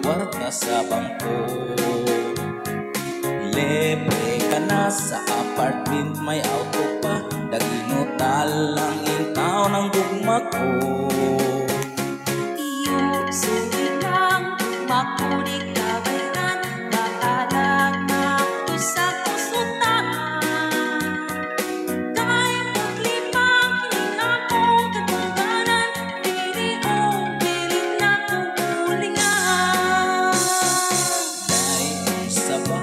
kwarta sa bangko. Libre ka na sa apartment, may auto pa, daginutal lang intaw ng gugma ko. Iyo sulilang makulit ka bayran, makalag na sa kusutan. Kay paglipang kinakong katungganan, dili o dili na kukulingan. Dahil isa ba,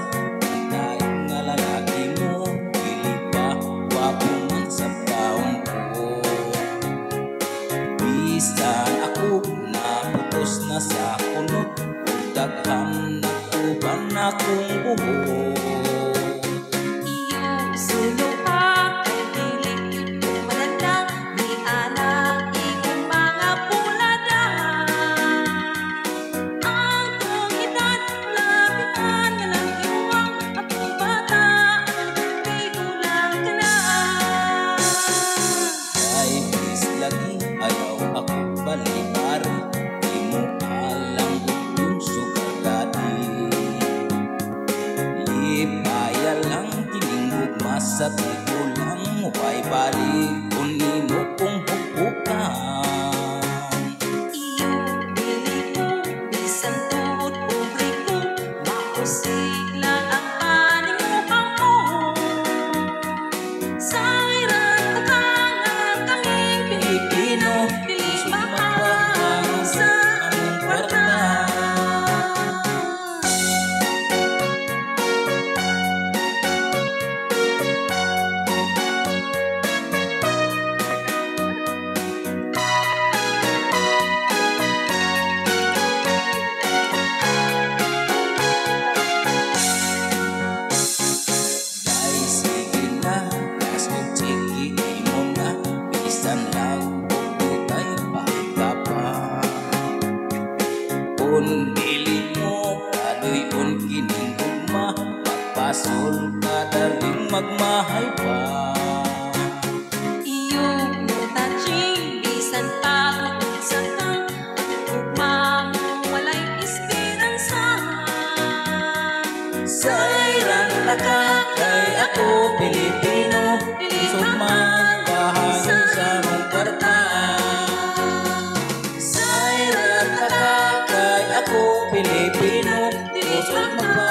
dahil nga lalaki mo, dili ba wapo man sa taon ko. Bisan ako naputos na sa kunot, daghan na tuban akong buhok. Iyo suluha kay dili gyud ko malanda, ni anak ikong mga pulada. Ang kong edad lapitan nga lang iwang, akong bata kay gulang ka na. Ay bis lagi ayaw ako balibari, di mo alam kung sugagadi. Lipaya lang tiningog masa tigo lang mo pa'y balik kung nimo kong hukukan. Iyo dili ko bisan tuod publiko, mausig lang ang paningmukhang mo. Sa iran tatangan tanging Pilipino, dili mapahang sa among kwarta. Dahil sige na, kas ko tiki mo na, bisan lang butay pa pa. Kung dili mo, kadoy-on kining gugma, magpasol ka daling magmahay pa. Iyo no touching bisan pagod sa kang ugma mo walay esperansa. Sa iran laka, kay ako Pilipino, isog man kahayon sa mong kwarta. Sa iran laka, kay ako Pilipino, isog man